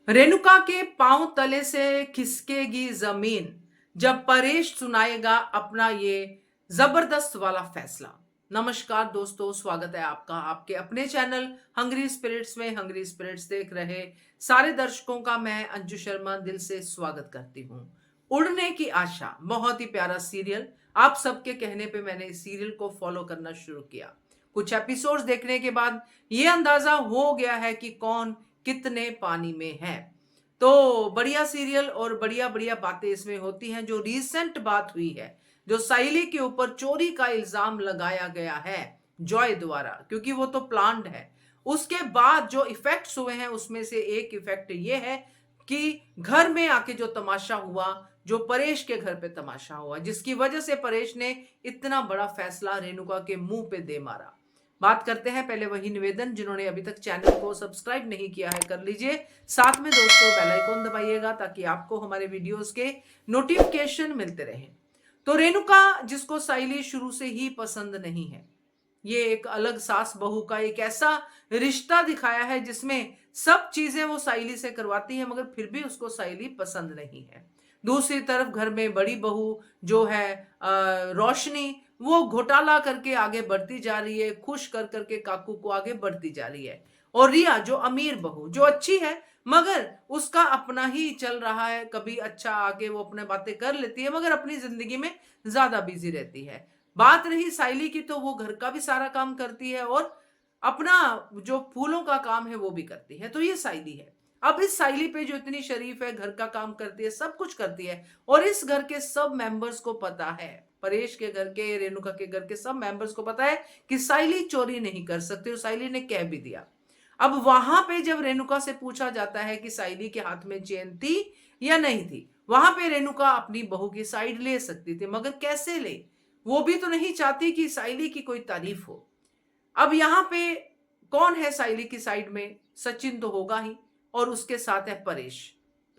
रेणुका के पांव तले से खिसकेगी जमीन जब परेश सुनाएगा अपना ये जबरदस्त वाला फैसला। नमस्कार दोस्तों, स्वागत है आपका आपके अपने चैनल हंग्री स्पिरिट्स में। हंग्री स्पिरिट्स देख रहे सारे दर्शकों का मैं अंजू शर्मा दिल से स्वागत करती हूँ। उड़ने की आशा बहुत ही प्यारा सीरियल, आप सबके कहने पे मैंने इस सीरियल को फॉलो करना शुरू किया। कुछ एपिसोड्स देखने के बाद ये अंदाजा हो गया है कि कौन कितने पानी में है। तो बढ़िया सीरियल और बढ़िया बढ़िया बातें इसमें होती हैं। जो रीसेंट बात हुई है, जो साइली के ऊपर चोरी का इल्जाम लगाया गया है जॉय द्वारा, क्योंकि वो तो प्लान्ड है, उसके बाद जो इफेक्ट्स हुए हैं उसमें से एक इफेक्ट ये है कि घर में आके जो तमाशा हुआ, जो परेश के घर पे तमाशा हुआ, जिसकी वजह से परेश ने इतना बड़ा फैसला रेणुका के मुंह पे दे मारा। बात करते हैं, पहले वही निवेदन, जिन्होंने अभी तक चैनल को सब्सक्राइब नहीं किया है कर लीजिए, साथ में दोस्तों बेल आइकन दबाइएगा ताकि आपको हमारे वीडियोस के नोटिफिकेशन मिलते रहें। तो रेणुका, जिसको साइली शुरू से ही पसंद नहीं है, ये एक अलग सास बहू का एक ऐसा रिश्ता दिखाया है जिसमें सब चीजें वो साइली से करवाती है, मगर फिर भी उसको साइली पसंद नहीं है। दूसरी तरफ घर में बड़ी बहू जो है रोशनी, वो घोटाला करके आगे बढ़ती जा रही है, खुश कर करके काकू को आगे बढ़ती जा रही है। और रिया जो अमीर बहू, जो अच्छी है मगर उसका अपना ही चल रहा है, कभी अच्छा आगे वो अपने बातें कर लेती है मगर अपनी जिंदगी में ज्यादा बिजी रहती है। बात रही साइली की, तो वो घर का भी सारा काम करती है और अपना जो फूलों का काम है वो भी करती है। तो ये साइली है। अब इस साइली पे जो इतनी शरीफ है, घर का काम करती है, सब कुछ करती है, और इस घर के सब मेंबर्स को पता है, परेश के घर के, रेणुका के घर के सब मेंबर्स को पता है कि साइली चोरी नहीं कर सकती, और साइली ने कह भी दिया। अब वहां पे जब रेणुका से पूछा जाता है कि साइली के हाथ में चेन थी या नहीं थी, वहां पे रेणुका अपनी बहू की साइड ले सकती थी, मगर कैसे ले? वो भी तो नहीं चाहती कि साइली की कोई तारीफ हो। अब यहाँ पे कौन है साइली की साइड में? सचिन तो होगा ही, और उसके साथ है परेश,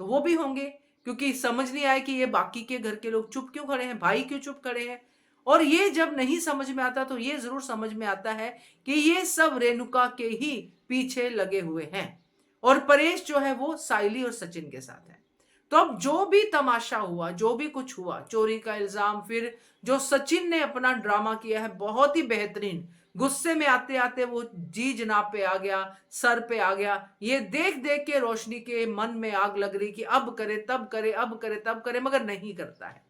तो वो भी होंगे, क्योंकि समझ नहीं आया कि ये बाकी के घर के लोग चुप क्यों खड़े हैं, भाई क्यों चुप खड़े हैं। और ये जब नहीं समझ में आता तो ये जरूर समझ में आता है कि ये सब रेणुका के ही पीछे लगे हुए हैं, और परेश जो है वो साइली और सचिन के साथ है। तो अब जो भी तमाशा हुआ, जो भी कुछ हुआ, चोरी का इल्जाम, फिर जो सचिन ने अपना ड्रामा किया है बहुत ही बेहतरीन, गुस्से में आते आते वो जी जनाब पे आ गया, सर पे आ गया, ये देख देख के रोशनी के मन में आग लग रही कि अब करे तब करे, अब करे तब करे, मगर नहीं करता है।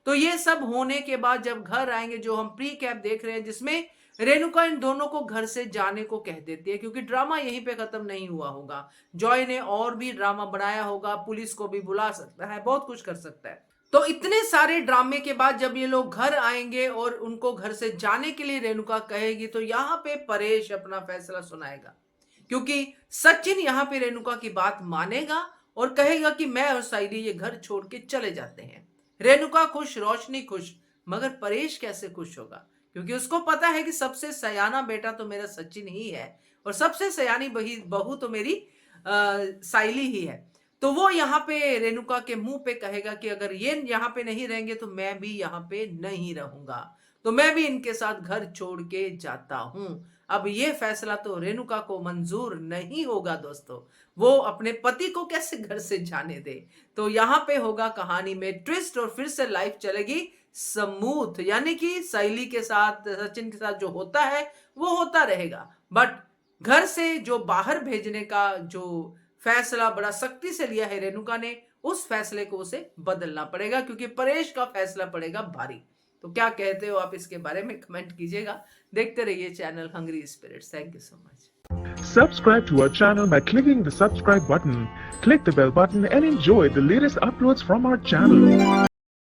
तो ये सब होने के बाद जब घर आएंगे, जो हम प्री कैप देख रहे हैं जिसमें रेणुका इन दोनों को घर से जाने को कह देती है, क्योंकि ड्रामा यहीं पे खत्म नहीं हुआ होगा। जॉय ने और भी ड्रामा बनाया होगा, पुलिस को भी बुला सकता है, बहुत कुछ कर सकता है। तो इतने सारे ड्रामे के बाद जब ये लोग घर आएंगे और उनको घर से जाने के लिए रेणुका कहेगी, तो यहाँ पे परेश अपना फैसला सुनाएगा, क्योंकि सचिन यहाँ पे रेणुका की बात मानेगा और कहेगा कि मैं और साइली ये घर छोड़ के चले जाते हैं। रेणुका खुश, रोशनी खुश, मगर परेश कैसे खुश होगा? क्योंकि उसको पता है कि सबसे सयाना बेटा तो मेरा सचिन ही है, और सबसे सयानी बहू तो मेरी साइली ही है। तो वो यहाँ पे रेणुका के मुंह पे कहेगा कि अगर ये यहाँ पे नहीं रहेंगे तो मैं भी यहाँ पे नहीं रहूंगा, तो मैं भी इनके साथ घर छोड़ के जाता हूं। अब ये फैसला तो रेणुका को मंजूर नहीं होगा दोस्तों, वो अपने पति को कैसे घर से जाने दे। तो यहाँ पे होगा कहानी में ट्विस्ट, और फिर से लाइफ चलेगी स्मूथ, यानी कि साइली के साथ, सचिन के साथ जो होता है वो होता रहेगा, बट घर से जो बाहर भेजने का जो फैसला बड़ा सख्ती से लिया है रेणुका ने, उस फैसले को उसे बदलना पड़ेगा, क्योंकि परेश का फैसला पड़ेगा भारी। तो क्या कहते हो आप इसके बारे में? कमेंट कीजिएगा। देखते रहिए channel hungry spirits. Thank you so much. Subscribe to our channel by clicking the subscribe button. Click the bell button and enjoy the latest uploads from our channel.